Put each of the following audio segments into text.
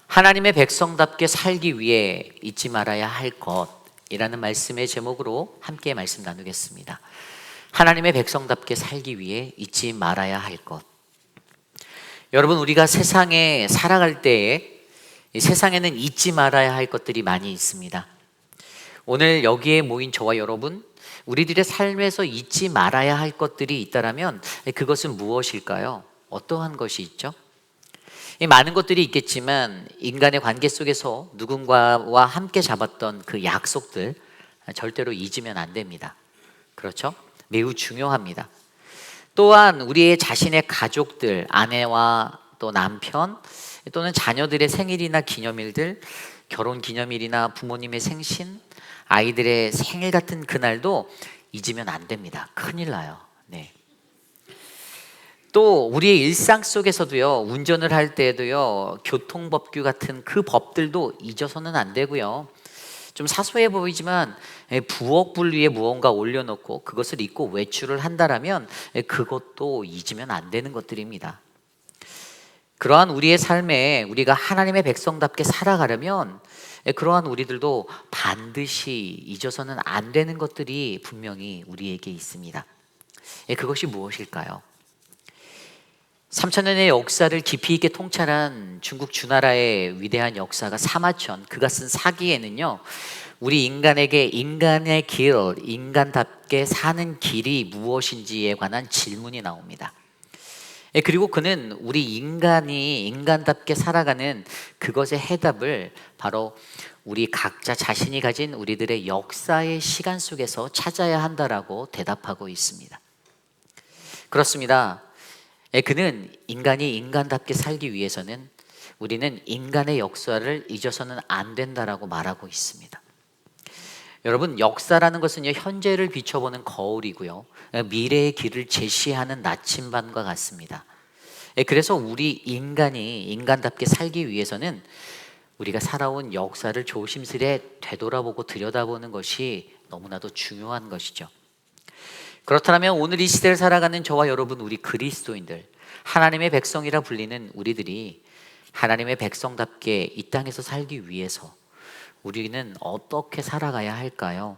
하나님의 백성답게 살기 위해 잊지 말아야 할 것이라는 말씀의 제목으로 함께 말씀 나누겠습니다. 하나님의 백성답게 살기 위해 잊지 말아야 할 것. 여러분, 우리가 세상에 살아갈 때에 이 세상에는 잊지 말아야 할 것들이 많이 있습니다. 오늘 여기에 모인 저와 여러분, 우리들의 삶에서 잊지 말아야 할 것들이 있다면 그것은 무엇일까요? 어떠한 것이 있죠? 많은 것들이 있겠지만 인간의 관계 속에서 누군가와 함께 잡았던 그 약속들 절대로 잊으면 안 됩니다. 그렇죠? 매우 중요합니다. 또한 우리의 자신의 가족들, 아내와 또 남편 또는 자녀들의 생일이나 기념일들, 결혼 기념일이나 부모님의 생신, 아이들의 생일 같은 그날도 잊으면 안 됩니다. 큰일 나요. 네. 또 우리의 일상 속에서도요, 운전을 할 때에도요, 교통법규 같은 그 법들도 잊어서는 안 되고요. 좀 사소해 보이지만 부엌 분리에 무언가 올려놓고 그것을 잊고 외출을 한다라면 그것도 잊으면 안 되는 것들입니다. 그러한 우리의 삶에 우리가 하나님의 백성답게 살아가려면 그러한 우리들도 반드시 잊어서는 안 되는 것들이 분명히 우리에게 있습니다. 그것이 무엇일까요? 3,000년의 역사를 깊이 있게 통찰한 중국 주나라의 위대한 역사가 사마천, 그가 쓴 사기에는요, 우리 인간에게 인간의 길, 인간답게 사는 길이 무엇인지에 관한 질문이 나옵니다. 그리고 그는 우리 인간이 인간답게 살아가는 그것의 해답을 바로 우리 각자 자신이 가진 우리들의 역사의 시간 속에서 찾아야 한다라고 대답하고 있습니다. 그렇습니다. 그는 인간이 인간답게 살기 위해서는 우리는 인간의 역사를 잊어서는 안 된다라고 말하고 있습니다. 여러분, 역사라는 것은요, 현재를 비춰보는 거울이고요, 미래의 길을 제시하는 나침반과 같습니다. 그래서 우리 인간이 인간답게 살기 위해서는 우리가 살아온 역사를 조심스레 되돌아보고 들여다보는 것이 너무나도 중요한 것이죠. 그렇다면 오늘 이 시대를 살아가는 저와 여러분, 우리 그리스도인들, 하나님의 백성이라 불리는 우리들이 하나님의 백성답게 이 땅에서 살기 위해서 우리는 어떻게 살아가야 할까요?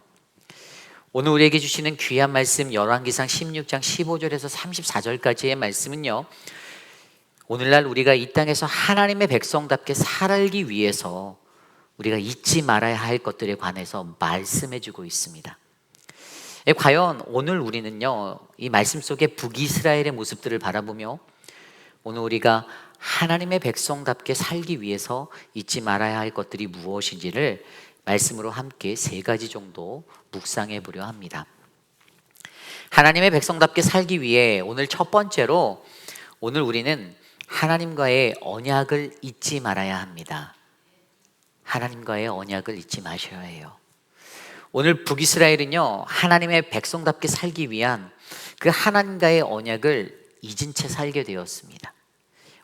오늘 우리에게 주시는 귀한 말씀 열왕기상 16장 15절에서 34절까지의 말씀은요, 오늘날 우리가 이 땅에서 하나님의 백성답게 살기 위해서 우리가 잊지 말아야 할 것들에 관해서 말씀해 주고 있습니다. 과연 오늘 우리는요, 이 말씀 속에 북이스라엘의 모습들을 바라보며 오늘 우리가 하나님의 백성답게 살기 위해서 잊지 말아야 할 것들이 무엇인지를 말씀으로 함께 3가지 정도 묵상해 보려 합니다. 하나님의 백성답게 살기 위해 오늘 첫 번째로, 오늘 우리는 하나님과의 언약을 잊지 말아야 합니다. 하나님과의 언약을 잊지 마셔야 해요. 오늘 북이스라엘은요, 하나님의 백성답게 살기 위한 그 하나님과의 언약을 잊은 채 살게 되었습니다.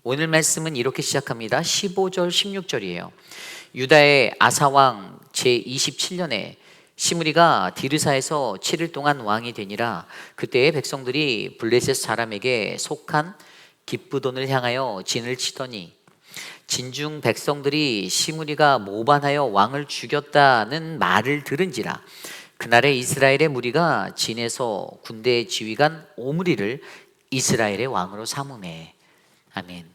오늘 말씀은 이렇게 시작합니다. 15절 16절이에요 유다의 아사왕 제27년에 시므리가 디르사에서 7일 동안 왕이 되니라. 그때의 백성들이 블레셋 사람에게 속한 기브돈을 향하여 진을 치더니 진중 백성들이 시므리가 모반하여 왕을 죽였다는 말을 들은지라. 그날에 이스라엘의 무리가 진에서 군대 지휘관 오므리를 이스라엘의 왕으로 삼으매. 아멘.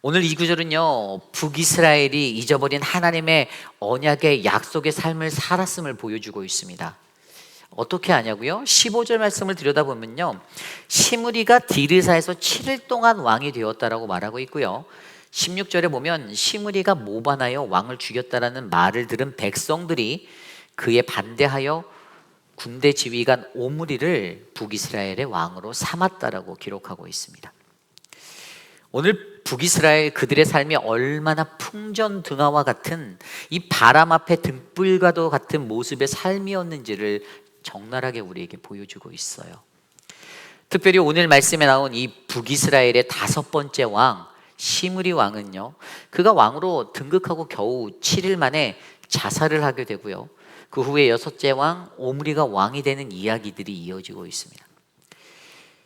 오늘 이 구절은요, 북이스라엘이 잊어버린 하나님의 언약의 약속의 삶을 살았음을 보여주고 있습니다. 어떻게 하냐고요? 15절 말씀을 들여다보면요, 시므리가 디르사에서 7일 동안 왕이 되었다라고 말하고 있고요, 16절에 보면 시므리가 모반하여 왕을 죽였다라는 말을 들은 백성들이 그에 반대하여 군대 지휘관 오므리를 북이스라엘의 왕으로 삼았다라고 기록하고 있습니다. 오늘 북이스라엘, 그들의 삶이 얼마나 풍전등화와 같은 이 바람 앞에 등불과도 같은 모습의 삶이었는지를 적나라하게 우리에게 보여주고 있어요. 특별히 오늘 말씀에 나온 이 북이스라엘의 5번째 왕 시므리 왕은요, 그가 왕으로 등극하고 겨우 7일 만에 자살을 하게 되고요, 그 후에 6째 왕 오므리가 왕이 되는 이야기들이 이어지고 있습니다.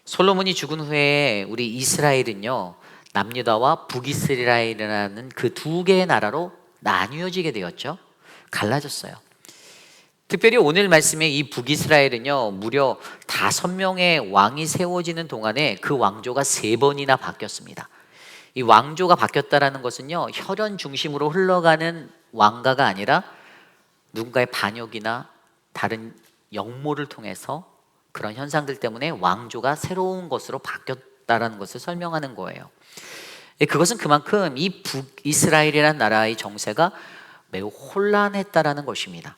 솔로몬이 죽은 후에 우리 이스라엘은요, 남유다와 북이스라엘이라는 그 두 개의 나라로 나뉘어지게 되었죠. 갈라졌어요. 특별히 오늘 말씀에 이 북이스라엘은요, 무려 5명의 왕이 세워지는 동안에 그 왕조가 3번이나 바뀌었습니다. 이 왕조가 바뀌었다는 것은요, 혈연 중심으로 흘러가는 왕가가 아니라 누군가의 반역이나 다른 역모를 통해서 그런 현상들 때문에 왕조가 새로운 것으로 바뀌었다는 것을 설명하는 거예요. 그것은 그만큼 이 북이스라엘이라는 나라의 정세가 매우 혼란했다라는 것입니다.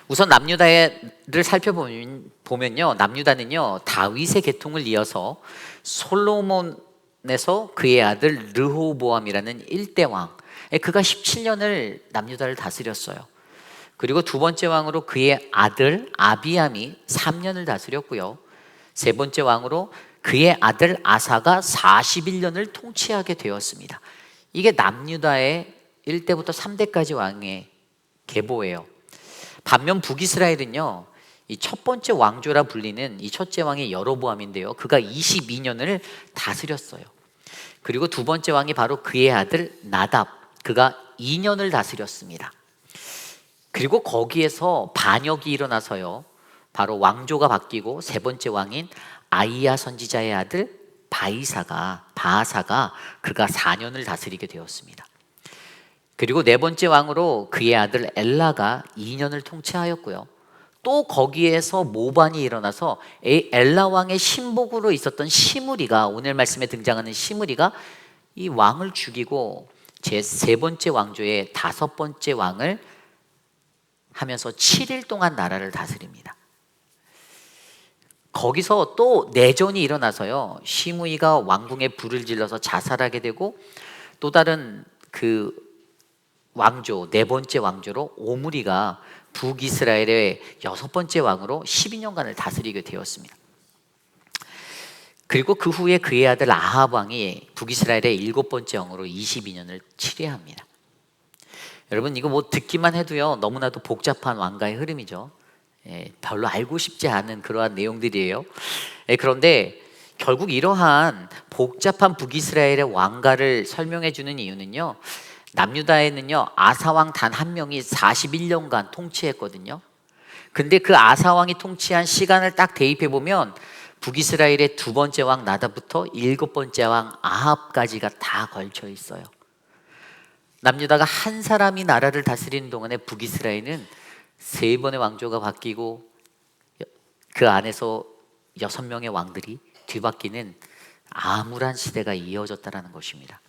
우선 남유다를 살펴보면요, 남유다는요 다윗의 계통을 이어서 솔로몬에서 그의 아들 르호보암이라는 1대 왕, 그가 17년을 남유다를 다스렸어요. 그리고 두 번째 왕으로 그의 아들 아비암이 3년을 다스렸고요. 세 번째 왕으로 그의 아들 아사가 41년을 통치하게 되었습니다. 이게 남유다의 1대부터 3대까지 왕의 계보예요. 반면 북이스라엘은요, 이 첫 번째 왕조라 불리는 이 첫째 왕이 여로보암인데요, 그가 22년을 다스렸어요. 그리고 두 번째 왕이 바로 그의 아들 나답, 그가 2년을 다스렸습니다. 그리고 거기에서 반역이 일어나서요, 바로 왕조가 바뀌고 세 번째 왕인 아이야 선지자의 아들 바하사가 그가 4년을 다스리게 되었습니다. 그리고 네 번째 왕으로 그의 아들 엘라가 2년을 통치하였고요. 또 거기에서 모반이 일어나서 엘라 왕의 신복으로 있었던 시므리가, 오늘 말씀에 등장하는 시므리가 이 왕을 죽이고 제 세 번째 왕조의 5번째 왕을 하면서 7일 동안 나라를 다스립니다. 거기서 또 내전이 일어나서요, 시므이가 왕궁에 불을 질러서 자살하게 되고, 또 다른 그 왕조, 네 번째 왕조로 오므리가 북이스라엘의 6번째 왕으로 12년간을 다스리게 되었습니다. 그리고 그 후에 그의 아들 아합 왕이 북이스라엘의 7번째 왕으로 22년을 치례합니다. 여러분, 이거 뭐 듣기만 해도요, 너무나도 복잡한 왕가의 흐름이죠. 별로 알고 싶지 않은 그러한 내용들이에요. 그런데 결국 이러한 복잡한 북이스라엘의 왕가를 설명해 주는 이유는요, 남유다에는요 아사왕 단 한 명이 41년간 통치했거든요. 근데 그 아사왕이 통치한 시간을 딱 대입해 보면 북이스라엘의 두 번째 왕 나답부터 7번째 왕 아합까지가 다 걸쳐 있어요. 남유다가 한 사람이 나라를 다스리는 동안에 북이스라엘은 3번의 왕조가 바뀌고 그 안에서 6명의 왕들이 뒤바뀌는 암울한 시대가 이어졌다는 것입니다.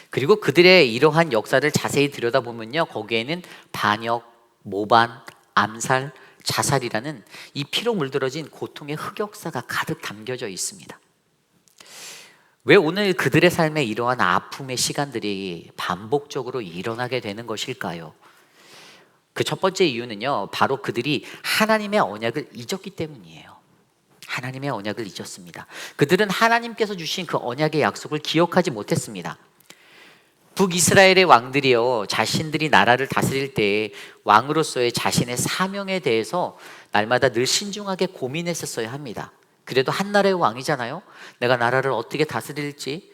그리고 그들의 이러한 역사를 자세히 들여다보면요, 거기에는 반역, 모반, 암살, 자살이라는 이 피로 물들어진 고통의 흑역사가 가득 담겨져 있습니다. 왜 오늘 그들의 삶에 이러한 아픔의 시간들이 반복적으로 일어나게 되는 것일까요? 그 첫 번째 이유는요, 바로 그들이 하나님의 언약을 잊었기 때문이에요. 하나님의 언약을 잊었습니다. 그들은 하나님께서 주신 그 언약의 약속을 기억하지 못했습니다. 북이스라엘의 왕들이요, 자신들이 나라를 다스릴 때 왕으로서의 자신의 사명에 대해서 날마다 늘 신중하게 고민했었어야 합니다. 그래도 한 나라의 왕이잖아요. 내가 나라를 어떻게 다스릴지,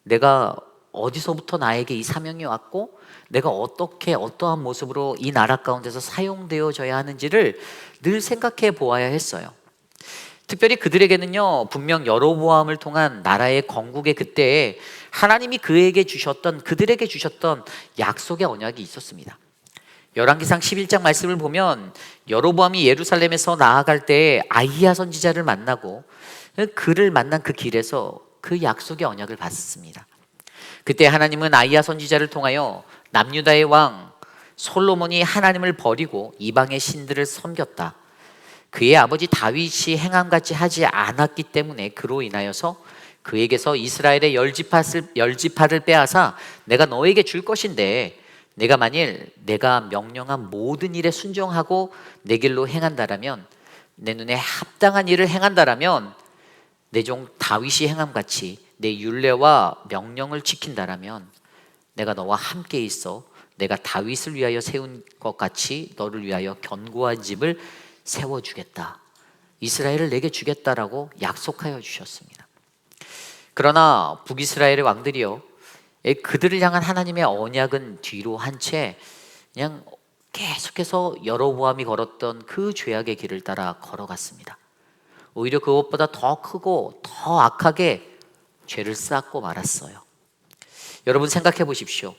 내가 어디서부터 나에게 이 사명이 왔고, 내가 어떻게 어떠한 모습으로 이 나라 가운데서 사용되어져야 하는지를 늘 생각해 보아야 했어요. 특별히 그들에게는요, 분명 여로보암을 통한 나라의 건국의 그때에 하나님이 그들에게 주셨던 약속의 언약이 있었습니다. 열왕기상 11장 말씀을 보면 여로보암이 예루살렘에서 나아갈 때 아히야 선지자를 만나고 그를 만난 그 길에서 그 약속의 언약을 받았습니다. 그때 하나님은 아히야 선지자를 통하여 남유다의 왕 솔로몬이 하나님을 버리고 이방의 신들을 섬겼다, 그의 아버지 다윗이 행함같이 하지 않았기 때문에 그로 인하여서 그에게서 이스라엘의 열지파를 빼앗아 내가 너에게 줄 것인데, 내가 만일 내가 명령한 모든 일에 순종하고 내 길로 행한다라면, 내 눈에 합당한 일을 행한다라면, 내 종 다윗이 행함같이 내 율례와 명령을 지킨다라면 내가 너와 함께 있어 내가 다윗을 위하여 세운 것 같이 너를 위하여 견고한 집을 세워주겠다, 이스라엘을 내게 주겠다라고 약속하여 주셨습니다. 그러나 북이스라엘의 왕들이요, 그들을 향한 하나님의 언약은 뒤로 한 채 그냥 계속해서 여로보암이 걸었던 그 죄악의 길을 따라 걸어갔습니다. 오히려 그것보다 더 크고 더 악하게 죄를 쌓고 말았어요. 여러분 생각해 보십시오.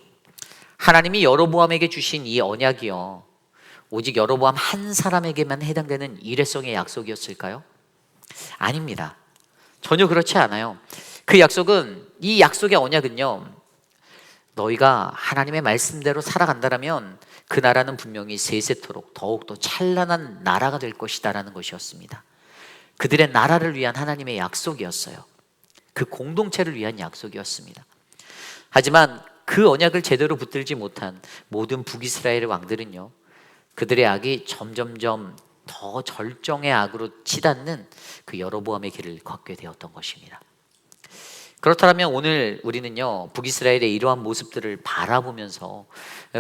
하나님이 여로보암에게 주신 이 언약이요, 오직 여로보암 한 사람에게만 해당되는 일회성의 약속이었을까요? 아닙니다. 전혀 그렇지 않아요. 그 약속은, 이 약속의 언약은요, 너희가 하나님의 말씀대로 살아간다면 그 나라는 분명히 세세토록 더욱더 찬란한 나라가 될 것이다라는 것이었습니다. 그들의 나라를 위한 하나님의 약속이었어요. 그 공동체를 위한 약속이었습니다. 하지만 그 언약을 제대로 붙들지 못한 모든 북이스라엘의 왕들은요, 그들의 악이 점점점 더 절정의 악으로 치닫는 그 여로보암의 길을 걷게 되었던 것입니다. 그렇다면 오늘 우리는요, 북이스라엘의 이러한 모습들을 바라보면서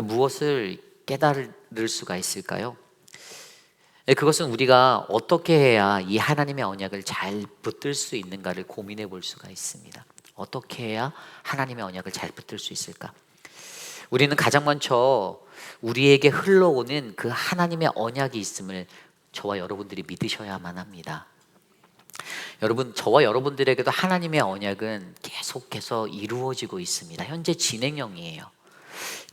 무엇을 깨달을 수가 있을까요? 그것은 우리가 어떻게 해야 이 하나님의 언약을 잘 붙들 수 있는가를 고민해 볼 수가 있습니다. 어떻게 해야 하나님의 언약을 잘 붙들 수 있을까? 우리는 가장 먼저 우리에게 흘러오는 그 하나님의 언약이 있음을 저와 여러분들이 믿으셔야만 합니다. 여러분, 저와 여러분들에게도 하나님의 언약은 계속해서 이루어지고 있습니다. 현재 진행형이에요.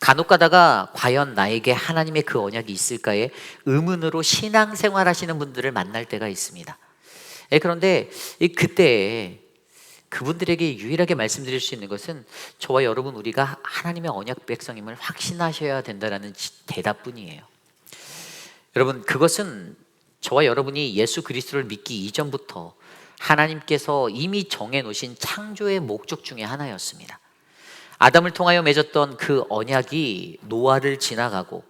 간혹 가다가 과연 나에게 하나님의 그 언약이 있을까에 의문으로 신앙생활 하시는 분들을 만날 때가 있습니다. 그런데 그때 그분들에게 유일하게 말씀드릴 수 있는 것은 저와 여러분, 우리가 하나님의 언약 백성임을 확신하셔야 된다는 대답뿐이에요. 여러분, 그것은 저와 여러분이 예수 그리스도를 믿기 이전부터 하나님께서 이미 정해놓으신 창조의 목적 중에 하나였습니다. 아담을 통하여 맺었던 그 언약이 노아를 지나가고,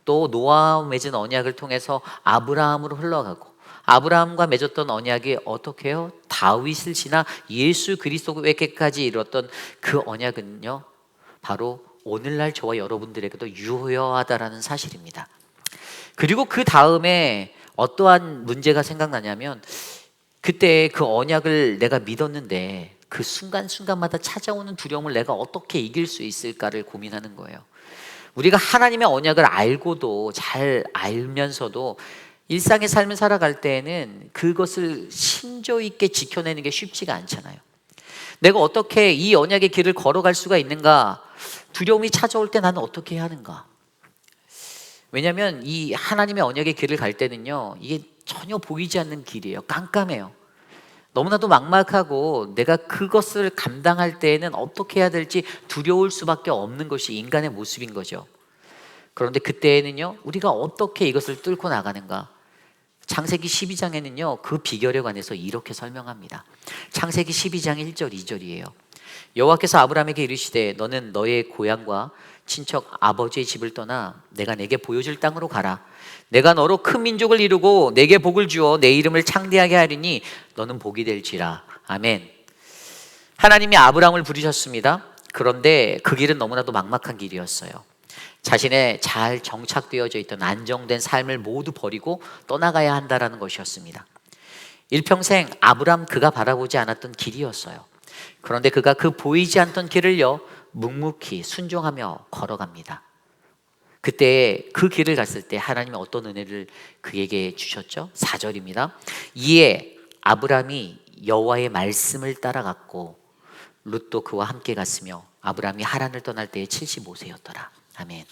또 노아와 맺은 언약을 통해서 아브라함으로 흘러가고, 아브라함과 맺었던 언약이 어떻게 해요? 다윗을 지나 예수 그리스도에게까지 이뤘던 그 언약은요, 바로 오늘날 저와 여러분들에게도 유효하다라는 사실입니다. 그리고 그 다음에 어떠한 문제가 생각나냐면, 그때 그 언약을 내가 믿었는데 그 순간순간마다 찾아오는 두려움을 내가 어떻게 이길 수 있을까를 고민하는 거예요. 우리가 하나님의 언약을 알고도, 잘 알면서도 일상의 삶을 살아갈 때에는 그것을 심도 있게 지켜내는 게 쉽지가 않잖아요. 내가 어떻게 이 언약의 길을 걸어갈 수가 있는가? 두려움이 찾아올 때 나는 어떻게 해야 하는가? 왜냐하면 이 하나님의 언약의 길을 갈 때는요, 이게 전혀 보이지 않는 길이에요. 깜깜해요. 너무나도 막막하고 내가 그것을 감당할 때에는 어떻게 해야 될지 두려울 수밖에 없는 것이 인간의 모습인 거죠. 그런데 그때에는요, 우리가 어떻게 이것을 뚫고 나가는가? 창세기 12장에는요, 그 비결에 관해서 이렇게 설명합니다. 창세기 12장 1절 2절이에요. 여호와께서 아브라함에게 이르시되 너는 너의 고향과 친척 아버지의 집을 떠나 내가 내게 보여줄 땅으로 가라. 내가 너로 큰 민족을 이루고 내게 복을 주어 내 이름을 창대하게 하리니 너는 복이 될지라. 아멘. 하나님이 아브라함을 부르셨습니다. 그런데 그 길은 너무나도 막막한 길이었어요. 자신의 잘 정착되어져 있던 안정된 삶을 모두 버리고 떠나가야 한다라는 것이었습니다. 일평생 아브라함 그가 바라보지 않았던 길이었어요. 그런데 그가 그 보이지 않던 길을요, 묵묵히 순종하며 걸어갑니다. 그때 그 길을 갔을 때 하나님이 어떤 은혜를 그에게 주셨죠? 4절입니다. 이에 아브라함이 여호와의 말씀을 따라갔고 룻도 그와 함께 갔으며 아브라함이 하란을 떠날 때에 75세였더라. 아멘.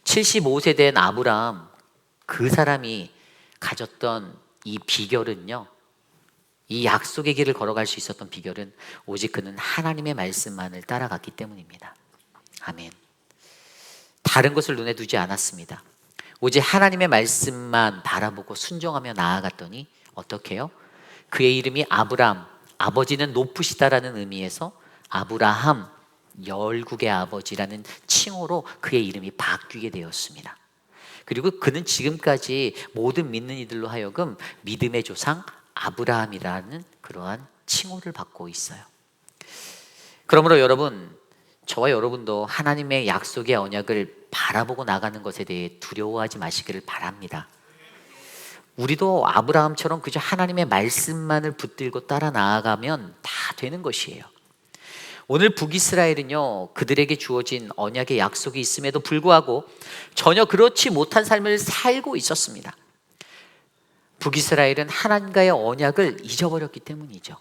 75세 된 아브라함, 그 사람이 가졌던 이 비결은요, 이 약속의 길을 걸어갈 수 있었던 비결은 오직 그는 하나님의 말씀만을 따라갔기 때문입니다. 아멘. 다른 것을 눈에 두지 않았습니다. 오직 하나님의 말씀만 바라보고 순종하며 나아갔더니 어떻게 해요? 그의 이름이 아브람, 아버지는 높으시다라는 의미에서 아브라함, 열국의 아버지라는 칭호로 그의 이름이 바뀌게 되었습니다. 그리고 그는 지금까지 모든 믿는 이들로 하여금 믿음의 조상 아브라함이라는 그러한 칭호를 받고 있어요. 그러므로 여러분, 저와 여러분도 하나님의 약속의 언약을 바라보고 나가는 것에 대해 두려워하지 마시기를 바랍니다. 우리도 아브라함처럼 그저 하나님의 말씀만을 붙들고 따라 나아가면 다 되는 것이에요. 오늘 북이스라엘은요, 그들에게 주어진 언약의 약속이 있음에도 불구하고 전혀 그렇지 못한 삶을 살고 있었습니다. 북이스라엘은 하나님과의 언약을 잊어버렸기 때문이죠.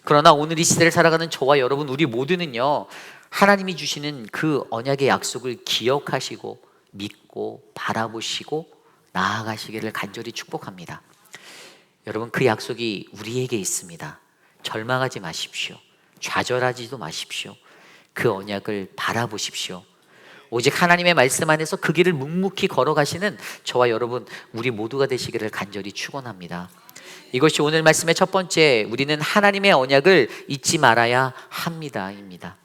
그러나 오늘 이 시대를 살아가는 저와 여러분, 우리 모두는요, 하나님이 주시는 그 언약의 약속을 기억하시고 믿고 바라보시고 나아가시기를 간절히 축복합니다. 여러분, 그 약속이 우리에게 있습니다. 절망하지 마십시오. 좌절하지도 마십시오. 그 언약을 바라보십시오. 오직 하나님의 말씀 안에서 그 길을 묵묵히 걸어가시는 저와 여러분, 우리 모두가 되시기를 간절히 축원합니다. 이것이 오늘 말씀의 첫 번째, 우리는 하나님의 언약을 잊지 말아야 합니다입니다.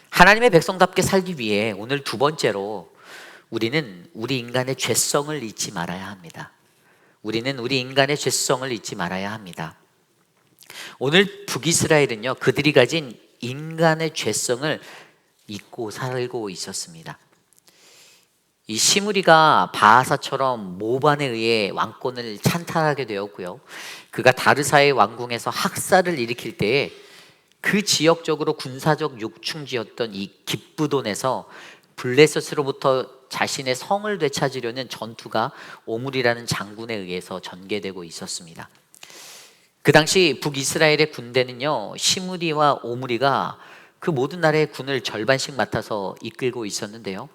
하나님의 백성답게 살기 위해 오늘 두 번째로 우리는 우리 인간의 죄성을 잊지 말아야 합니다. 우리는 우리 인간의 죄성을 잊지 말아야 합니다. 오늘 북이스라엘은요, 그들이 가진 인간의 죄성을 잊고 살고 있었습니다. 이 시므리가 바하사처럼 모반에 의해 왕권을 찬탈하게 되었고요, 그가 다르사의 왕궁에서 학살을 일으킬 때에 그 지역적으로 군사적 요충지였던 이 기브돈에서 블레셋으로부터 자신의 성을 되찾으려는 전투가 오므리라는 장군에 의해서 전개되고 있었습니다. 그 당시 북이스라엘의 군대는요, 시므리와 오므리가 그 모든 나라의 군을 절반씩 맡아서 이끌고 있었는데요,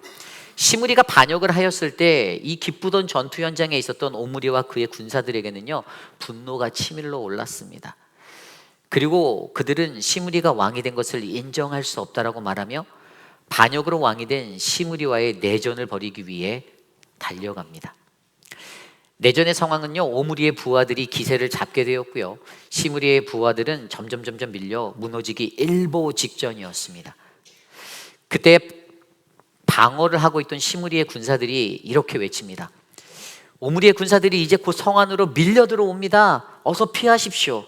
시므리가 반역을 하였을 때 이 기브돈 전투 현장에 있었던 오므리와 그의 군사들에게는요, 분노가 치밀러 올랐습니다. 그리고 그들은 시므리가 왕이 된 것을 인정할 수 없다라고 말하며 반역으로 왕이 된 시므리와의 내전을 벌이기 위해 달려갑니다. 내전의 상황은요, 오므리의 부하들이 기세를 잡게 되었고요, 시므리의 부하들은 점점 밀려 무너지기 일보 직전이었습니다. 그때 방어를 하고 있던 시므리의 군사들이 이렇게 외칩니다. 오므리의 군사들이 이제 곧 성 안으로 밀려 들어옵니다. 어서 피하십시오.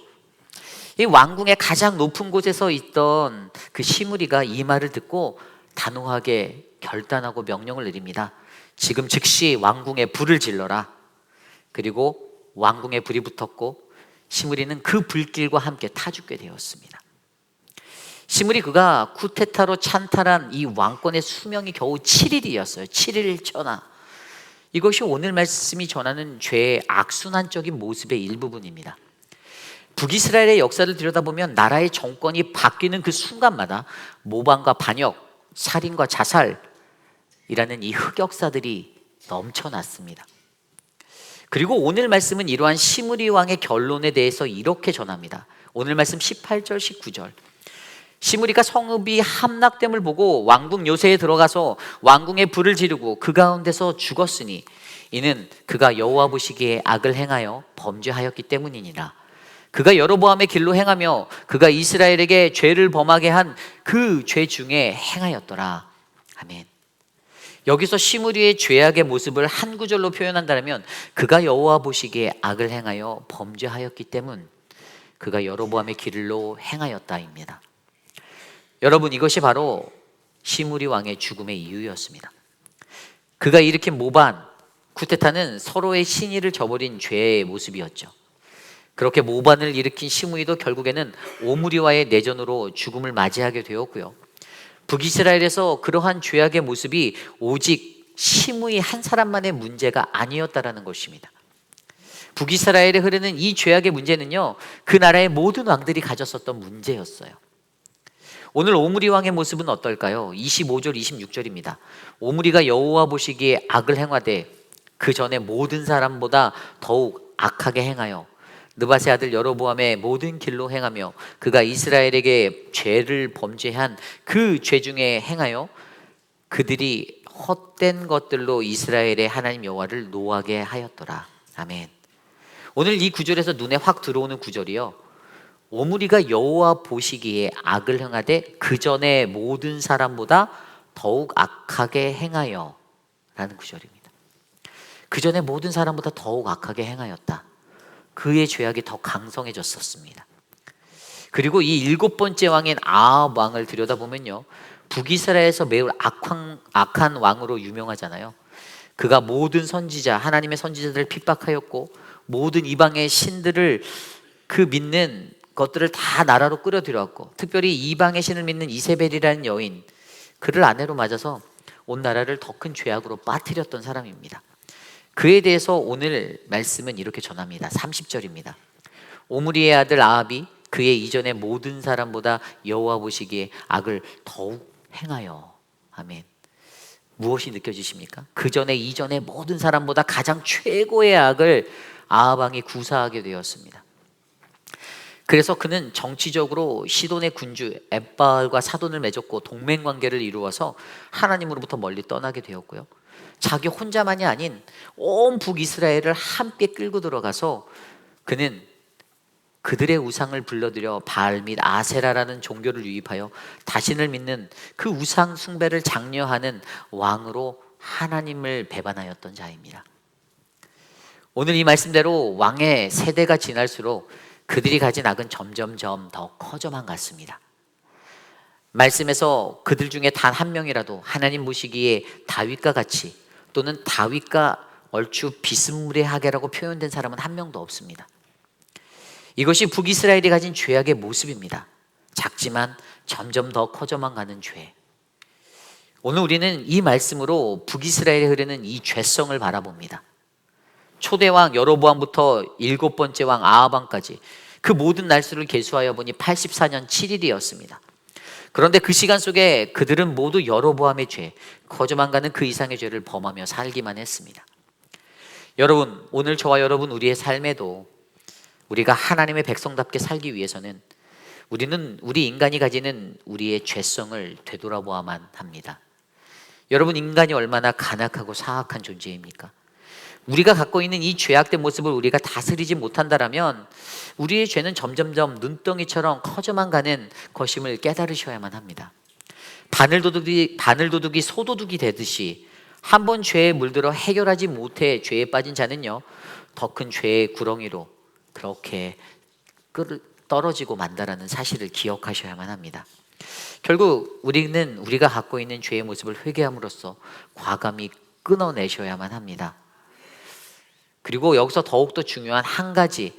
이 왕궁의 가장 높은 곳에서 있던 그 시므리가 이 말을 듣고 단호하게 결단하고 명령을 내립니다. 지금 즉시 왕궁에 불을 질러라. 그리고 왕궁에 불이 붙었고 시므리는 그 불길과 함께 타 죽게 되었습니다. 시므리 그가 쿠데타로 찬탈한 이 왕권의 수명이 겨우 7일이었어요. 7일 천하. 이것이 오늘 말씀이 전하는 죄의 악순환적인 모습의 일부분입니다. 북이스라엘의 역사를 들여다보면 나라의 정권이 바뀌는 그 순간마다 모방과 반역, 살인과 자살이라는 이 흑역사들이 넘쳐났습니다. 그리고 오늘 말씀은 이러한 시므리 왕의 결론에 대해서 이렇게 전합니다. 오늘 말씀 18절 19절. 시므리가 성읍이 함락됨을 보고 왕궁 요새에 들어가서 왕궁에 불을 지르고 그 가운데서 죽었으니 이는 그가 여호와 보시기에 악을 행하여 범죄하였기 때문이니라. 그가 여로보암의 길로 행하며 그가 이스라엘에게 죄를 범하게 한 그 죄 중에 행하였더라. 아멘. 여기서 시므리의 죄악의 모습을 한 구절로 표현한다면 그가 여호와 보시기에 악을 행하여 범죄하였기 때문 그가 여로보암의 길로 행하였다입니다. 여러분, 이것이 바로 시므리 왕의 죽음의 이유였습니다. 그가 일으킨 모반, 쿠데타는 서로의 신의를 저버린 죄의 모습이었죠. 그렇게 모반을 일으킨 시므리도 결국에는 오므리와의 내전으로 죽음을 맞이하게 되었고요, 북이스라엘에서 그러한 죄악의 모습이 오직 시므리 한 사람만의 문제가 아니었다라는 것입니다. 북이스라엘에 흐르는 이 죄악의 문제는요, 그 나라의 모든 왕들이 가졌었던 문제였어요. 오늘 오므리 왕의 모습은 어떨까요? 25절 26절입니다. 오므리가 여호와 보시기에 악을 행하되 그 전에 모든 사람보다 더욱 악하게 행하여 느밧의 아들 여로보암의 모든 길로 행하며 그가 이스라엘에게 죄를 범죄한 그 죄 중에 행하여 그들이 헛된 것들로 이스라엘의 하나님 여호와를 노하게 하였더라. 아멘. 오늘 이 구절에서 눈에 확 들어오는 구절이요, 오므리가 여호와 보시기에 악을 행하되 그 전에 모든 사람보다 더욱 악하게 행하여 라는 구절입니다. 그 전에 모든 사람보다 더욱 악하게 행하였다. 그의 죄악이 더 강성해졌었습니다. 그리고 이 7번째 왕인 아합 왕을 들여다보면요, 북이스라엘에서 매우 악한 왕으로 유명하잖아요. 그가 모든 선지자, 하나님의 선지자들을 핍박하였고 모든 이방의 신들을 그 믿는 것들을 다 나라로 끌어들여왔고 특별히 이방의 신을 믿는 이세벨이라는 여인, 그를 아내로 맞아서 온 나라를 더 큰 죄악으로 빠뜨렸던 사람입니다. 그에 대해서 오늘 말씀은 이렇게 전합니다. 30절입니다. 오므리의 아들 아합이 그의 이전의 모든 사람보다 여호와 보시기에 악을 더욱 행하여. 아멘. 무엇이 느껴지십니까? 그 전에 이전의 모든 사람보다 가장 최고의 악을 아합 왕이 구사하게 되었습니다. 그래서 그는 정치적으로 시돈의 군주 엣바알과 사돈을 맺었고 동맹 관계를 이루어서 하나님으로부터 멀리 떠나게 되었고요. 자기 혼자만이 아닌 온 북이스라엘을 함께 끌고 들어가서 그는 그들의 우상을 불러들여 바알 및 아세라라는 종교를 유입하여 자신을 믿는 그 우상 숭배를 장려하는 왕으로 하나님을 배반하였던 자입니다. 오늘 이 말씀대로 왕의 세대가 지날수록 그들이 가진 악은 점점점 더 커져만 갔습니다. 말씀에서 그들 중에 단 한 명이라도 하나님 보시기에 다윗과 같이 또는 다윗과 얼추 비스무리하게라고 표현된 사람은 한 명도 없습니다. 이것이 북이스라엘이 가진 죄악의 모습입니다. 작지만 점점 더 커져만 가는 죄. 오늘 우리는 이 말씀으로 북이스라엘에 흐르는 이 죄성을 바라봅니다. 초대왕 여로보암부터 7번째 왕 아합왕까지 그 모든 날수를 계수하여 보니 84년 7일이었습니다. 그런데 그 시간 속에 그들은 모두 여로보암의 죄, 커져만 가는 그 이상의 죄를 범하며 살기만 했습니다. 여러분, 오늘 저와 여러분 우리의 삶에도 우리가 하나님의 백성답게 살기 위해서는 우리는 우리 인간이 가지는 우리의 죄성을 되돌아보아만 합니다. 여러분, 인간이 얼마나 간악하고 사악한 존재입니까? 우리가 갖고 있는 이 죄악된 모습을 우리가 다스리지 못한다면 우리의 죄는 점점점 눈덩이처럼 커져만 가는 것임을 깨달으셔야만 합니다. 바늘도둑이 소도둑이 되듯이 한 번 죄에 물들어 해결하지 못해 죄에 빠진 자는요, 더 큰 죄의 구렁이로 그렇게 떨어지고 만다라는 사실을 기억하셔야만 합니다. 결국 우리는 우리가 갖고 있는 죄의 모습을 회개함으로써 과감히 끊어내셔야만 합니다. 그리고 여기서 더욱더 중요한 한 가지,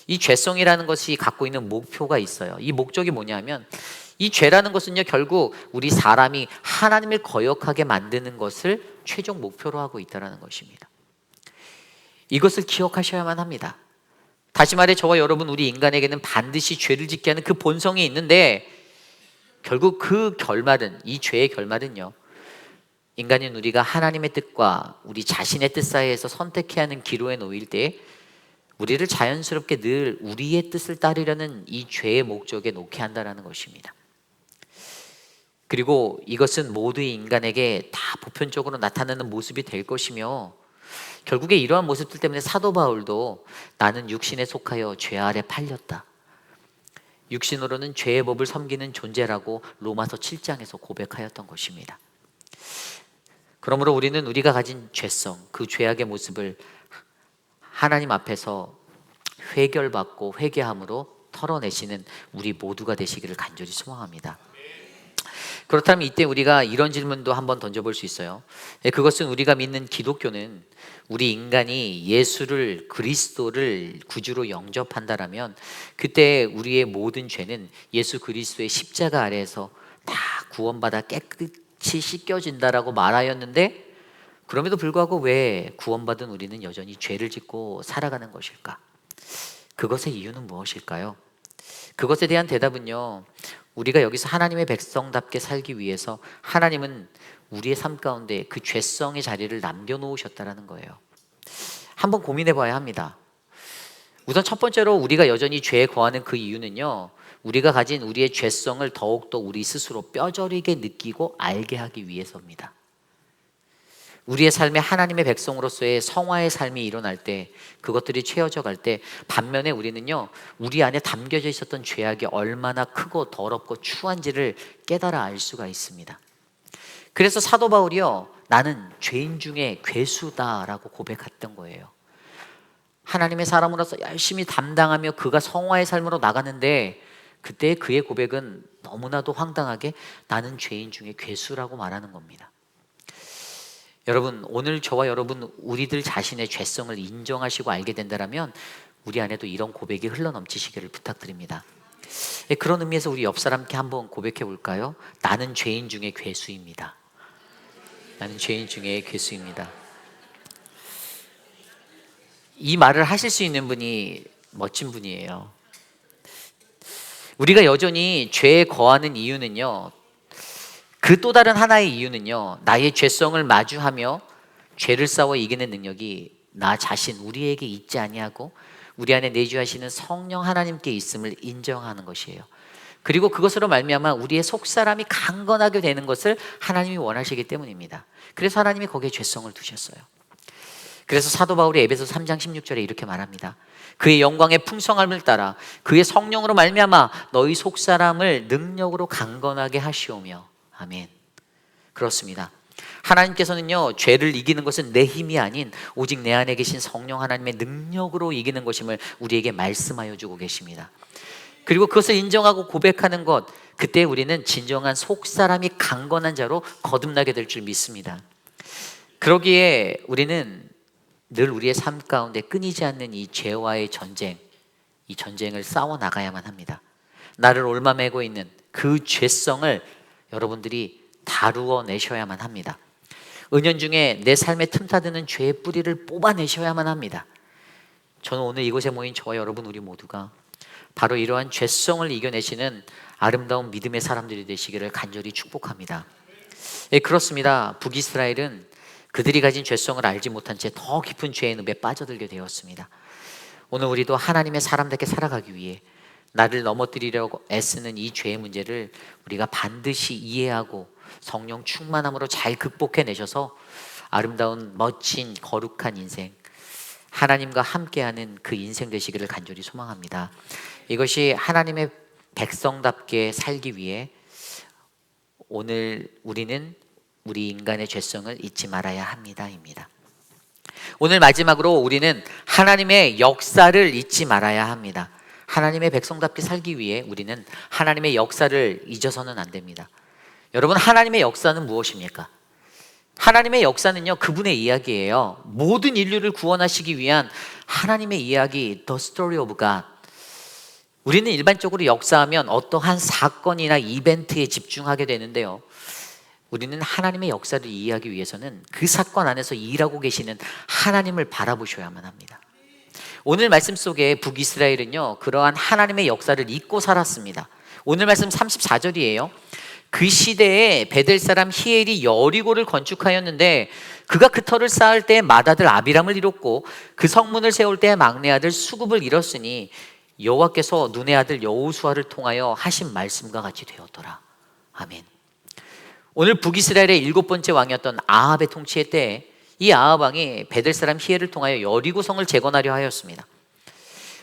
이 죄성이라는 것이 갖고 있는 목표가 있어요. 이 목적이 뭐냐면 이 죄라는 것은요, 결국 우리 사람이 하나님을 거역하게 만드는 것을 최종 목표로 하고 있다는 것입니다. 이것을 기억하셔야만 합니다. 다시 말해 저와 여러분 우리 인간에게는 반드시 죄를 짓게 하는 그 본성이 있는데 결국 그 결말은, 이 죄의 결말은요, 인간인 우리가 하나님의 뜻과 우리 자신의 뜻 사이에서 선택해야 하는 기로에 놓일 때 우리를 자연스럽게 늘 우리의 뜻을 따르려는 이 죄의 목적에 놓게 한다는 것입니다. 그리고 이것은 모두 인간에게 다 보편적으로 나타나는 모습이 될 것이며 결국에 이러한 모습들 때문에 사도 바울도 나는 육신에 속하여 죄 아래 팔렸다, 육신으로는 죄의 법을 섬기는 존재라고 로마서 7장에서 고백하였던 것입니다. 그러므로 우리는 우리가 가진 죄성, 그 죄악의 모습을 하나님 앞에서 회결받고 회개함으로 털어내시는 우리 모두가 되시기를 간절히 소망합니다. 그렇다면 이때 우리가 이런 질문도 한번 던져볼 수 있어요. 그것은 우리가 믿는 기독교는 우리 인간이 예수를, 그리스도를 구주로 영접한다라면 그때 우리의 모든 죄는 예수 그리스도의 십자가 아래에서 다 구원받아 깨끗이 씻겨진다라고 말하였는데 그럼에도 불구하고 왜 구원받은 우리는 여전히 죄를 짓고 살아가는 것일까? 그것의 이유는 무엇일까요? 그것에 대한 대답은요, 우리가 여기서 하나님의 백성답게 살기 위해서 하나님은 우리의 삶 가운데 그 죄성의 자리를 남겨놓으셨다는 거예요. 한번 고민해 봐야 합니다. 우선 첫 번째로 우리가 여전히 죄에 거하는 그 이유는요, 우리가 가진 우리의 죄성을 더욱더 우리 스스로 뼈저리게 느끼고 알게 하기 위해서입니다. 우리의 삶에 하나님의 백성으로서의 성화의 삶이 일어날 때, 그것들이 채워져 갈 때 반면에 우리는요, 우리 안에 담겨져 있었던 죄악이 얼마나 크고 더럽고 추한지를 깨달아 알 수가 있습니다. 그래서 사도 바울이요, 나는 죄인 중에 괴수다라고 고백했던 거예요. 하나님의 사람으로서 열심히 담당하며 그가 성화의 삶으로 나가는데 그때 그의 고백은 너무나도 황당하게 나는 죄인 중에 괴수라고 말하는 겁니다. 여러분, 오늘 저와 여러분 우리들 자신의 죄성을 인정하시고 알게 된다면 우리 안에도 이런 고백이 흘러넘치시기를 부탁드립니다. 그런 의미에서 우리 옆 사람께 한번 고백해 볼까요? 나는 죄인 중에 괴수입니다. 나는 죄인 중에 괴수입니다. 이 말을 하실 수 있는 분이 멋진 분이에요. 우리가 여전히 죄에 거하는 이유는요, 그 또 다른 하나의 이유는요, 나의 죄성을 마주하며 죄를 싸워 이기는 능력이 나 자신 우리에게 있지 아니하고 우리 안에 내주하시는 성령 하나님께 있음을 인정하는 것이에요. 그리고 그것으로 말미암아 우리의 속사람이 강건하게 되는 것을 하나님이 원하시기 때문입니다. 그래서 하나님이 거기에 죄성을 두셨어요. 그래서 사도 바울이 에베소 3장 16절에 이렇게 말합니다. 그의 영광의 풍성함을 따라 그의 성령으로 말미암아 너희 속사람을 능력으로 강건하게 하시오며. 아멘. 그렇습니다. 하나님께서는요, 죄를 이기는 것은 내 힘이 아닌 오직 내 안에 계신 성령 하나님의 능력으로 이기는 것임을 우리에게 말씀하여 주고 계십니다. 그리고 그것을 인정하고 고백하는 것, 그때 우리는 진정한 속사람이 강건한 자로 거듭나게 될 줄 믿습니다. 그러기에 우리는 늘 우리의 삶 가운데 끊이지 않는 이 죄와의 전쟁, 이 전쟁을 싸워 나가야만 합니다. 나를 옮아매고 있는 그 죄성을 여러분들이 다루어 내셔야만 합니다. 은연중에 내 삶에 틈타드는 죄의 뿌리를 뽑아내셔야만 합니다. 저는 오늘 이곳에 모인 저와 여러분 우리 모두가 바로 이러한 죄성을 이겨내시는 아름다운 믿음의 사람들이 되시기를 간절히 축복합니다. 예, 그렇습니다. 북이스라엘은 그들이 가진 죄성을 알지 못한 채 더 깊은 죄의 늪에 빠져들게 되었습니다. 오늘 우리도 하나님의 사람답게 살아가기 위해 나를 넘어뜨리려고 애쓰는 이 죄의 문제를 우리가 반드시 이해하고 성령 충만함으로 잘 극복해내셔서 아름다운 멋진 거룩한 인생, 하나님과 함께하는 그 인생 되시기를 간절히 소망합니다. 이것이 하나님의 백성답게 살기 위해 오늘 우리는 우리 인간의 죄성을 잊지 말아야 합니다입니다. 오늘 마지막으로 우리는 하나님의 역사를 잊지 말아야 합니다. 하나님의 백성답게 살기 위해 우리는 하나님의 역사를 잊어서는 안 됩니다. 여러분, 하나님의 역사는 무엇입니까? 하나님의 역사는요, 그분의 이야기예요. 모든 인류를 구원하시기 위한 하나님의 이야기, The Story of God. 우리는 일반적으로 역사하면 어떠한 사건이나 이벤트에 집중하게 되는데요, 우리는 하나님의 역사를 이해하기 위해서는 그 사건 안에서 일하고 계시는 하나님을 바라보셔야만 합니다. 오늘 말씀 속에 북이스라엘은요, 그러한 하나님의 역사를 잊고 살았습니다. 오늘 말씀 34절이에요. 그 시대에 베델 사람 히엘이 여리고를 건축하였는데 그가 그 터를 쌓을 때 맏아들 아비람을 잃었고 그 성문을 세울 때 막내 아들 수굽을 잃었으니 여호와께서 눈의 아들 여호수아를 통하여 하신 말씀과 같이 되었더라. 아멘. 오늘 북이스라엘의 7번째 왕이었던 아합의 통치의 때에 이 아합 왕이 베델 사람 히엘을 통하여 여리고 성을 재건하려 하였습니다.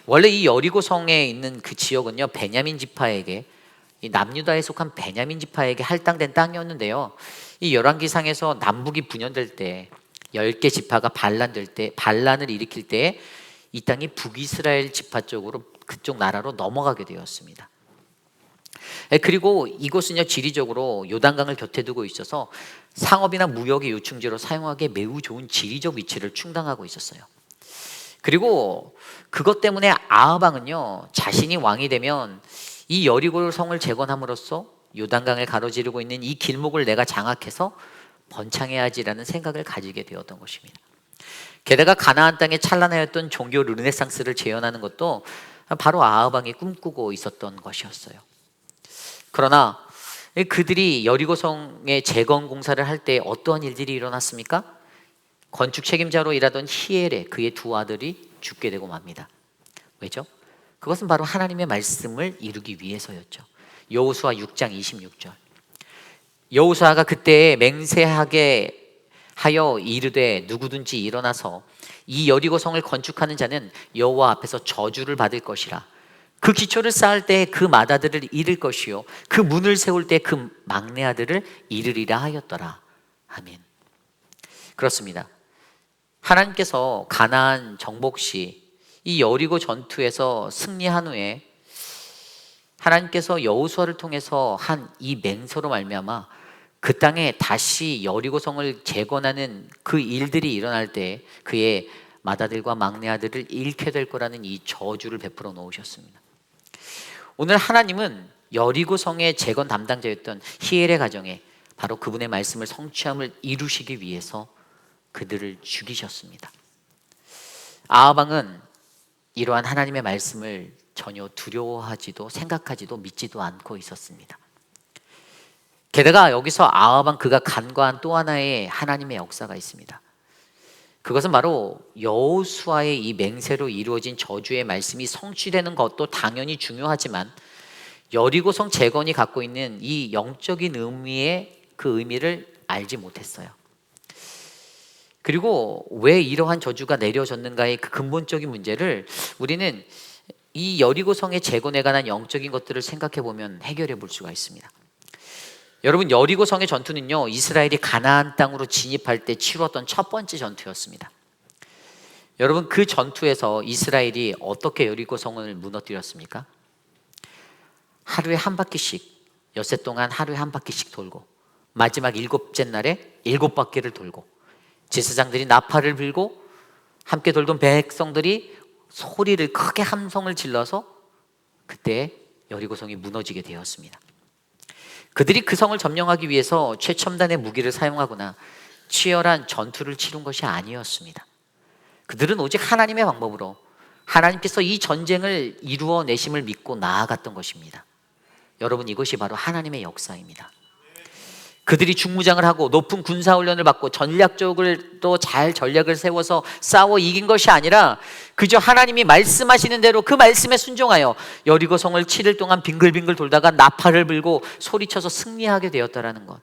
원래 이 여리고 성에 있는 그 지역은요, 베냐민 지파에게, 이 남유다에 속한 베냐민 지파에게 할당된 땅이었는데요, 이 열왕기상에서 남북이 분열될 때 10개 지파가 반란을 일으킬 때 이 땅이 북이스라엘 지파 쪽으로, 그쪽 나라로 넘어가게 되었습니다. 그리고 이곳은요, 지리적으로 요단강을 곁에 두고 있어서 상업이나 무역의 요충지로 사용하기에 매우 좋은 지리적 위치를 충당하고 있었어요. 그리고 그것 때문에 아합 왕은요, 자신이 왕이 되면 이 여리고 성을 재건함으로써 요단강을 가로지르고 있는 이 길목을 내가 장악해서 번창해야지라는 생각을 가지게 되었던 것입니다. 게다가 가나안 땅에 찬란하였던 종교 르네상스를 재현하는 것도 바로 아합 왕이 꿈꾸고 있었던 것이었어요. 그러나 그들이 여리고성의 재건 공사를 할 때 어떠한 일들이 일어났습니까? 건축 책임자로 일하던 히엘의 그의 두 아들이 죽게 되고 맙니다. 왜죠? 그것은 바로 하나님의 말씀을 이루기 위해서였죠. 여호수아 6장 26절. 여호수아가 그때 맹세하게 하여 이르되 누구든지 일어나서 이 여리고성을 건축하는 자는 여호와 앞에서 저주를 받을 것이라. 그 기초를 쌓을 때 그 맏아들을 잃을 것이요 그 문을 세울 때 그 막내 아들을 잃으리라 하였더라. 아멘. 그렇습니다. 하나님께서 가나안 정복 시 이 여리고 전투에서 승리한 후에 하나님께서 여호수아를 통해서 한 이 맹세로 말미암아 그 땅에 다시 여리고성을 재건하는 그 일들이 일어날 때 그의 맏아들과 막내 아들을 잃게 될 거라는 이 저주를 베풀어 놓으셨습니다. 오늘 하나님은 여리고성의 재건 담당자였던 히엘의 가정에 바로 그분의 말씀을 성취함을 이루시기 위해서 그들을 죽이셨습니다. 아합 왕은 이러한 하나님의 말씀을 전혀 두려워하지도 생각하지도 믿지도 않고 있었습니다. 게다가 여기서 아합 왕 그가 간과한 또 하나의 하나님의 역사가 있습니다. 그것은 바로 여호수아의 이 맹세로 이루어진 저주의 말씀이 성취되는 것도 당연히 중요하지만 여리고성 재건이 갖고 있는 이 영적인 의미의 그 의미를 알지 못했어요. 그리고 왜 이러한 저주가 내려졌는가의 그 근본적인 문제를 우리는 이 여리고성의 재건에 관한 영적인 것들을 생각해 보면 해결해 볼 수가 있습니다. 여러분, 여리고성의 전투는요, 이스라엘이 가나안 땅으로 진입할 때 치루었던 첫 번째 전투였습니다. 여러분, 그 전투에서 이스라엘이 어떻게 여리고성을 무너뜨렸습니까? 하루에 한 바퀴씩, 엿새 동안 하루에 한 바퀴씩 돌고 마지막 일곱째 날에 7바퀴를 돌고 제사장들이 나팔을 불고 함께 돌던 백성들이 소리를 크게 함성을 질러서 그때 여리고성이 무너지게 되었습니다. 그들이 그 성을 점령하기 위해서 최첨단의 무기를 사용하거나 치열한 전투를 치룬 것이 아니었습니다. 그들은 오직 하나님의 방법으로 하나님께서 이 전쟁을 이루어내심을 믿고 나아갔던 것입니다. 여러분, 이것이 바로 하나님의 역사입니다. 그들이 중무장을 하고 높은 군사훈련을 받고 전략적으로 또 잘 전략을 세워서 싸워 이긴 것이 아니라 그저 하나님이 말씀하시는 대로 그 말씀에 순종하여 여리고성을 7일 동안 빙글빙글 돌다가 나팔을 불고 소리쳐서 승리하게 되었다라는 것.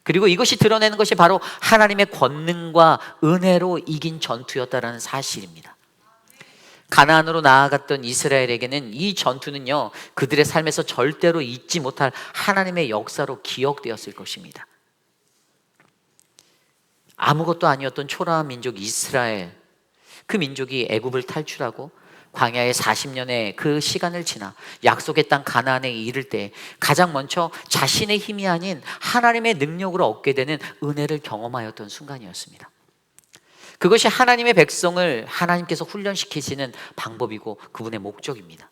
그리고 이것이 드러내는 것이 바로 하나님의 권능과 은혜로 이긴 전투였다라는 사실입니다. 가나안으로 나아갔던 이스라엘에게는 이 전투는요, 그들의 삶에서 절대로 잊지 못할 하나님의 역사로 기억되었을 것입니다. 아무것도 아니었던 초라한 민족 이스라엘, 그 민족이 애굽을 탈출하고 광야의 40년의 그 시간을 지나 약속의 땅 가나안에 이를 때 가장 먼저 자신의 힘이 아닌 하나님의 능력으로 얻게 되는 은혜를 경험하였던 순간이었습니다. 그것이 하나님의 백성을 하나님께서 훈련시키시는 방법이고 그분의 목적입니다.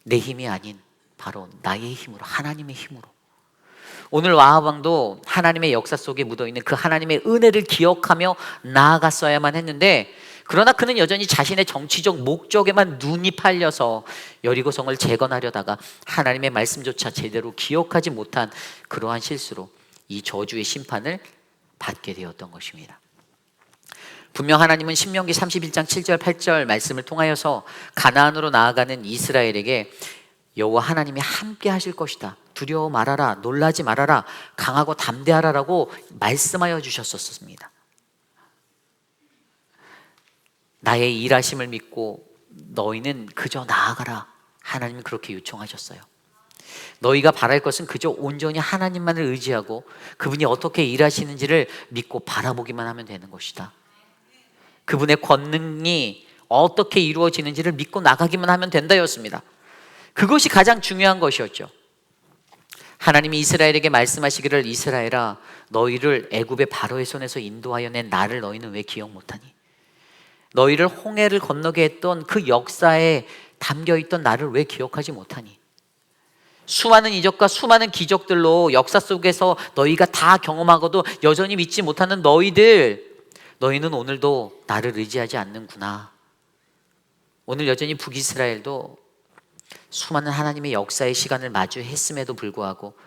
내 힘이 아닌 바로 나의 힘으로, 하나님의 힘으로. 오늘 아합 왕도 하나님의 역사 속에 묻어있는 그 하나님의 은혜를 기억하며 나아갔어야만 했는데, 그러나 그는 여전히 자신의 정치적 목적에만 눈이 팔려서 여리고성을 재건하려다가 하나님의 말씀조차 제대로 기억하지 못한 그러한 실수로 이 저주의 심판을 받게 되었던 것입니다. 분명 하나님은 신명기 31장 7절 8절 말씀을 통하여서 가나안으로 나아가는 이스라엘에게 여호와 하나님이 함께 하실 것이다, 두려워 말아라, 놀라지 말아라, 강하고 담대하라라고 말씀하여 주셨었습니다. 나의 일하심을 믿고 너희는 그저 나아가라, 하나님은 그렇게 요청하셨어요. 너희가 바랄 것은 그저 온전히 하나님만을 의지하고 그분이 어떻게 일하시는지를 믿고 바라보기만 하면 되는 것이다. 그분의 권능이 어떻게 이루어지는지를 믿고 나가기만 하면 된다였습니다. 그것이 가장 중요한 것이었죠. 하나님이 이스라엘에게 말씀하시기를, 이스라엘아, 너희를 애굽의 바로의 손에서 인도하여 낸 나를 너희는 왜 기억 못하니? 너희를 홍해를 건너게 했던 그 역사에 담겨있던 나를 왜 기억하지 못하니? 수많은 이적과 수많은 기적들로 역사 속에서 너희가 다 경험하고도 여전히 믿지 못하는 너희는 오늘도 나를 의지하지 않는구나. 오늘 여전히 북이스라엘도 수많은 하나님의 역사의 시간을 마주했음에도 불구하고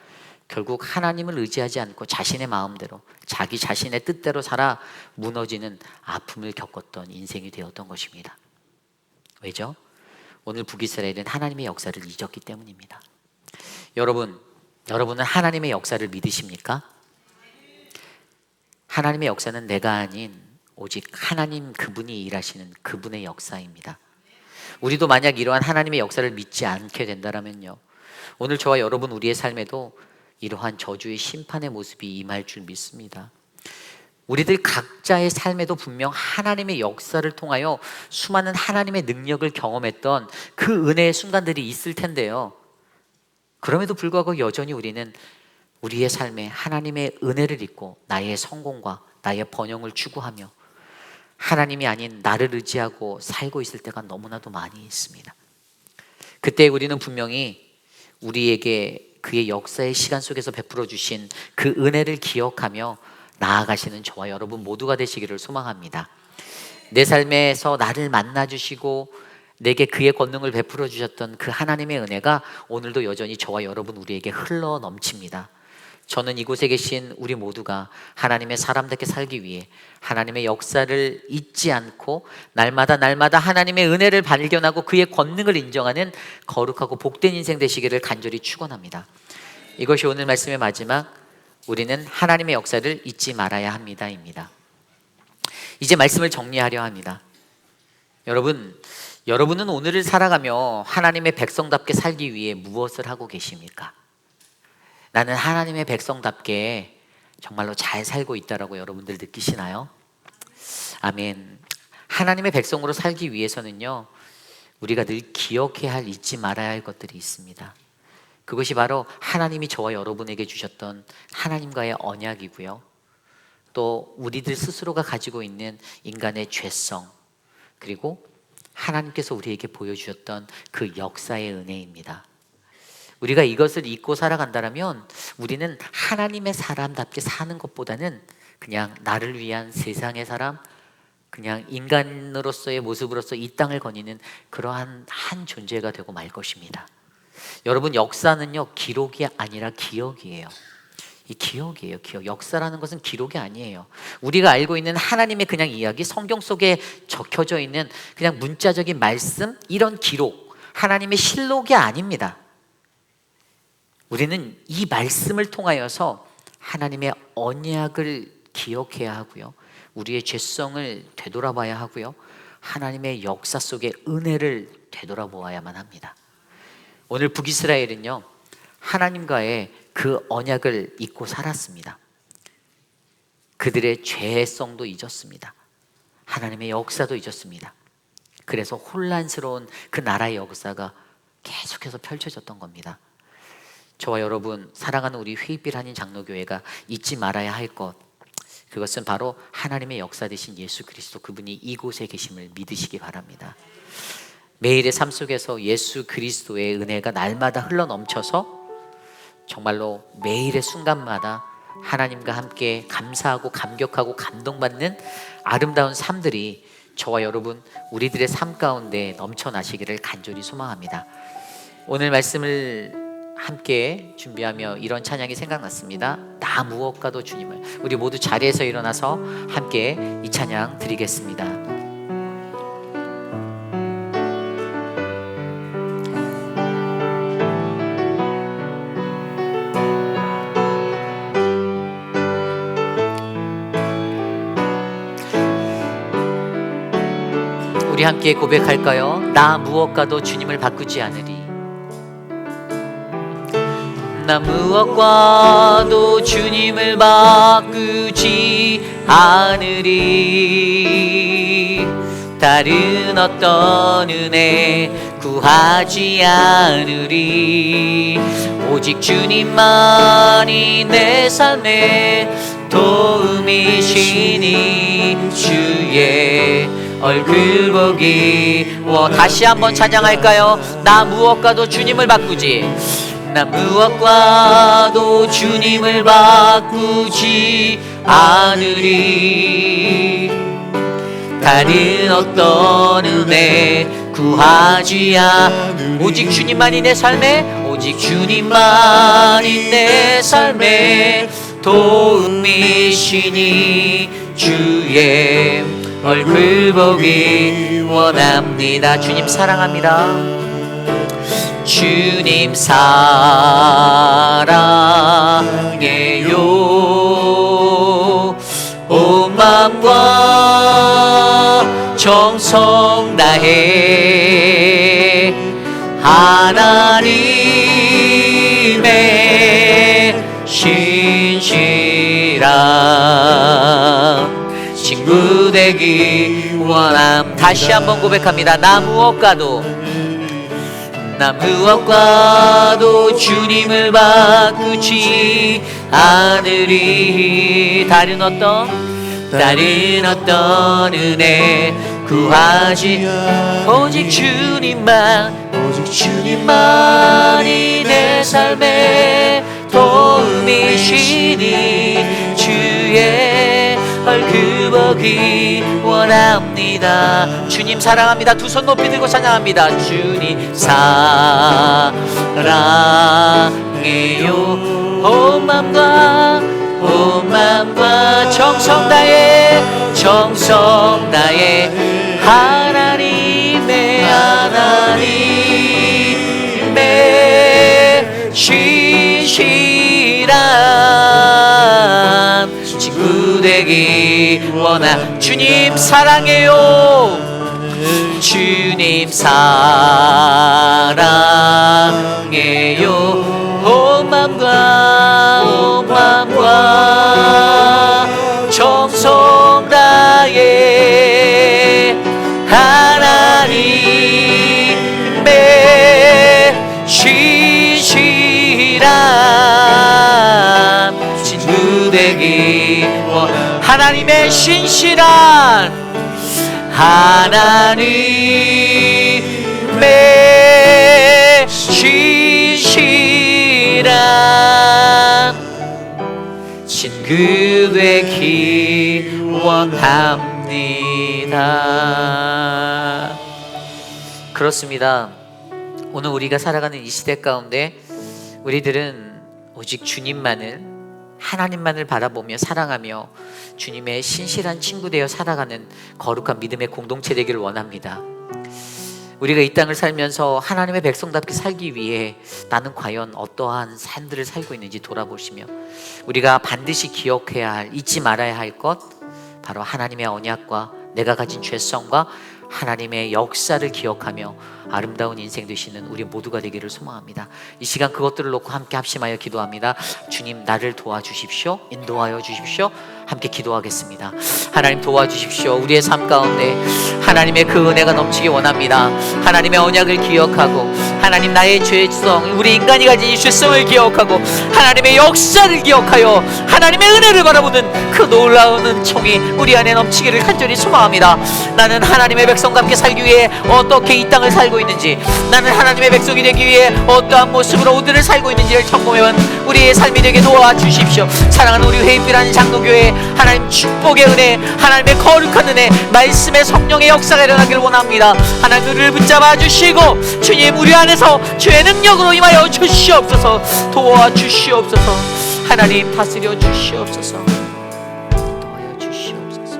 결국 하나님을 의지하지 않고 자신의 마음대로 자기 자신의 뜻대로 살아 무너지는 아픔을 겪었던 인생이 되었던 것입니다. 왜죠? 오늘 북이스라엘은 하나님의 역사를 잊었기 때문입니다. 여러분은 하나님의 역사를 믿으십니까? 하나님의 역사는 내가 아닌 오직 하나님 그분이 일하시는 그분의 역사입니다. 우리도 만약 이러한 하나님의 역사를 믿지 않게 된다면요, 오늘 저와 여러분 우리의 삶에도 이러한 저주의 심판의 모습이 임할 줄 믿습니다. 우리들 각자의 삶에도 분명 하나님의 역사를 통하여 수많은 하나님의 능력을 경험했던 그 은혜의 순간들이 있을 텐데요, 그럼에도 불구하고 여전히 우리는 우리의 삶에 하나님의 은혜를 잊고 나의 성공과 나의 번영을 추구하며 하나님이 아닌 나를 의지하고 살고 있을 때가 너무나도 많이 있습니다. 그때 우리는 분명히 우리에게 그의 역사의 시간 속에서 베풀어 주신 그 은혜를 기억하며 나아가시는 저와 여러분 모두가 되시기를 소망합니다. 내 삶에서 나를 만나 주시고 내게 그의 권능을 베풀어 주셨던 그 하나님의 은혜가 오늘도 여전히 저와 여러분 우리에게 흘러 넘칩니다. 저는 이곳에 계신 우리 모두가 하나님의 사람답게 살기 위해 하나님의 역사를 잊지 않고 날마다 하나님의 은혜를 발견하고 그의 권능을 인정하는 거룩하고 복된 인생 되시기를 간절히 축원합니다. 이것이 오늘 말씀의 마지막, 우리는 하나님의 역사를 잊지 말아야 합니다입니다. 이제 말씀을 정리하려 합니다. 여러분은 오늘을 살아가며 하나님의 백성답게 살기 위해 무엇을 하고 계십니까? 나는 하나님의 백성답게 정말로 잘 살고 있다라고 여러분들 느끼시나요? 아멘. 하나님의 백성으로 살기 위해서는요, 우리가 늘 기억해야 할, 잊지 말아야 할 것들이 있습니다. 그것이 바로 하나님이 저와 여러분에게 주셨던 하나님과의 언약이고요, 또 우리들 스스로가 가지고 있는 인간의 죄성, 그리고 하나님께서 우리에게 보여주셨던 그 역사의 은혜입니다. 우리가 이것을 잊고 살아간다면 우리는 하나님의 사람답게 사는 것보다는 그냥 나를 위한 세상의 사람, 그냥 인간으로서의 모습으로서 이 땅을 거니는 그러한 한 존재가 되고 말 것입니다. 여러분, 역사는요, 기록이 아니라 기억이에요. 이 기억이에요. 기억. 역사라는 것은 기록이 아니에요. 우리가 알고 있는 하나님의 그냥 이야기, 성경 속에 적혀져 있는 그냥 문자적인 말씀, 이런 기록, 하나님의 실록이 아닙니다. 우리는 이 말씀을 통하여서 하나님의 언약을 기억해야 하고요, 우리의 죄성을 되돌아봐야 하고요, 하나님의 역사 속의 은혜를 되돌아보아야만 합니다. 오늘 북이스라엘은요, 하나님과의 그 언약을 잊고 살았습니다. 그들의 죄성도 잊었습니다. 하나님의 역사도 잊었습니다. 그래서 혼란스러운 그 나라의 역사가 계속해서 펼쳐졌던 겁니다. 저와 여러분, 사랑하는 우리 휘빛 한인 장로교회가 잊지 말아야 할 것, 그것은 바로 하나님의 역사 되신 예수 그리스도, 그분이 이곳에 계심을 믿으시기 바랍니다. 매일의 삶 속에서 예수 그리스도의 은혜가 날마다 흘러넘쳐서 정말로 매일의 순간마다 하나님과 함께 감사하고 감격하고 감동받는 아름다운 삶들이 저와 여러분 우리들의 삶 가운데 넘쳐나시기를 간절히 소망합니다. 오늘 말씀을 함께 준비하며 이런 찬양이 생각났습니다. 나 무엇과도 주님을. 우리 모두 자리에서 일어나서 함께 이 찬양 드리겠습니다. 우리 함께 고백할까요? 나 무엇과도 주님을 바꾸지 않으리. 나 무엇과도 주님을 바꾸지 않으리. 다른 어떤 은혜 구하지 않으리. 오직 주님만이 내 삶의 도움이시니 주의 얼굴 보기 다시 한번 찬양할까요? 나 무엇과도 주님을 바꾸지, 나 무엇과도 주님을 바꾸지 않으리. 다른 어떤 은혜 구하지 않으리. 오직 주님만이 내 삶에, 오직 주님만이 내 삶에 도움이시니 주의 얼굴 보기 원합니다. 주님 사랑합니다. 주님 사랑해요. 온 마음과 정성 다해 하나님의 신실한 친구 되기 원함. 다시 한번 고백합니다. 나 무엇과도, 나 무엇과도 주님을 바꾸지 않으리. 다른 어떤 은혜 구하지 오직 주님만이 내 삶의 도움이시니 주의 얼굴 보기 원합니다. 주님 사랑합니다. 두 손 높이 들고 찬양합니다. 주님 사랑해요. 온 맘과 정성 다해 하나님의 신실한 친구 되기 원하. 주님 사랑해요. 주님 사랑해요. 온 맘과 정성 다해 하나님의 신실한 친구 되기 원하. 하나님의 신실한 친구 되기 원합니다. 그렇습니다. 오늘 우리가 살아가는 이 시대 가운데 우리들은 오직 하나님만을 바라보며 사랑하며 주님의 신실한 친구 되어 살아가는 거룩한 믿음의 공동체 되기를 원합니다. 우리가 이 땅을 살면서 하나님의 백성답게 살기 위해 나는 과연 어떠한 삶들을 살고 있는지 돌아보시며 우리가 반드시 기억해야 할, 잊지 말아야 할 것, 바로 하나님의 언약과 내가 가진 죄성과 하나님의 역사를 기억하며 아름다운 인생 되시는 우리 모두가 되기를 소망합니다. 이 시간 그것들을 놓고 함께 합심하여 기도합니다. 주님 나를 도와주십시오. 인도하여 주십시오. 함께 기도하겠습니다. 하나님 도와주십시오. 우리의 삶 가운데 하나님의 그 은혜가 넘치기 원합니다. 하나님의 언약을 기억하고 하나님 나의 죄성, 우리 인간이 가진 이 죄성을 기억하고 하나님의 역사를 기억하여 하나님의 은혜를 바라보는 그 놀라운 은총이 우리 안에 넘치기를 간절히 소망합니다. 나는 하나님의 백성답게 살기 위해 어떻게 이 땅을 살고 있는지, 나는 하나님의 백성이 되기 위해 어떠한 모습으로 오늘을 살고 있는지를 점검해본 우리의 삶이 되게 도와주십시오. 사랑하는 우리 회인비라는 장로교회 하나님 축복의 은혜, 하나님의 거룩한 은혜, 말씀의 성령의 역사가 일어나기를 원합니다. 하나님 우리를 붙잡아 주시고 주님 우리 안에서 주의 능력으로 임하여 주시옵소서. 도와주시옵소서. 하나님 다스려 주시옵소서. 도와여 주시옵소서.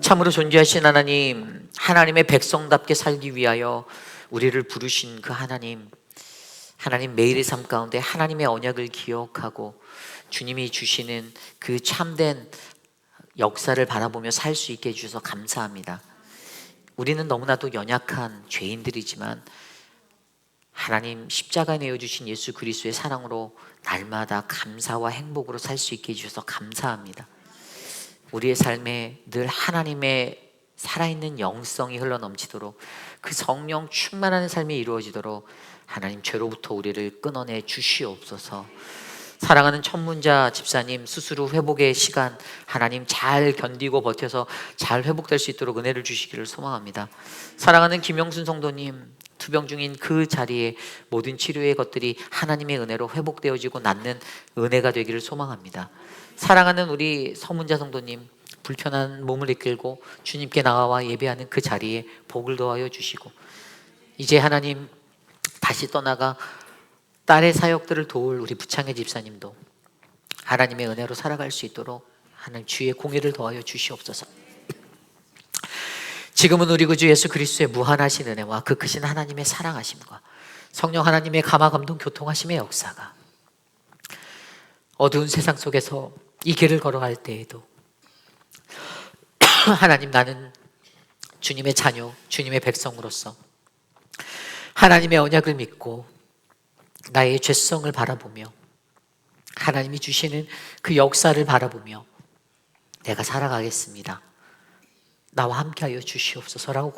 참으로 존귀하신 하나님, 하나님의 백성답게 살기 위하여 우리를 부르신 그 하나님 매일의 삶 가운데 하나님의 언약을 기억하고 주님이 주시는 그 참된 역사를 바라보며 살 수 있게 해주셔서 감사합니다. 우리는 너무나도 연약한 죄인들이지만 하나님 십자가에 내어주신 예수 그리스도의 사랑으로 날마다 감사와 행복으로 살 수 있게 해주셔서 감사합니다. 우리의 삶에 늘 하나님의 살아있는 영성이 흘러넘치도록 그 성령 충만한 삶이 이루어지도록 하나님 죄로부터 우리를 끊어내 주시옵소서. 사랑하는 천문자 집사님 수술 후 회복의 시간 하나님 잘 견디고 버텨서 잘 회복될 수 있도록 은혜를 주시기를 소망합니다. 사랑하는 김영순 성도님 투병 중인 그 자리에 모든 치료의 것들이 하나님의 은혜로 회복되어지고 낫는 은혜가 되기를 소망합니다. 사랑하는 우리 서문자 성도님 불편한 몸을 이끌고 주님께 나와 예배하는 그 자리에 복을 더하여 주시고 이제 하나님 다시 떠나가 딸의 사역들을 도울 우리 부창의 집사님도 하나님의 은혜로 살아갈 수 있도록 하나님 주의 공의를 더하여 주시옵소서. 지금은 우리 구주 예수 그리스도의 무한하신 은혜와 그 크신 하나님의 사랑하심과 성령 하나님의 감화 감동 교통하심의 역사가 어두운 세상 속에서 이 길을 걸어갈 때에도 하나님 나는 주님의 자녀, 주님의 백성으로서 하나님의 언약을 믿고 나의 죄성을 바라보며 하나님이 주시는 그 역사를 바라보며 내가 살아가겠습니다. 나와 함께하여 주시옵소서라고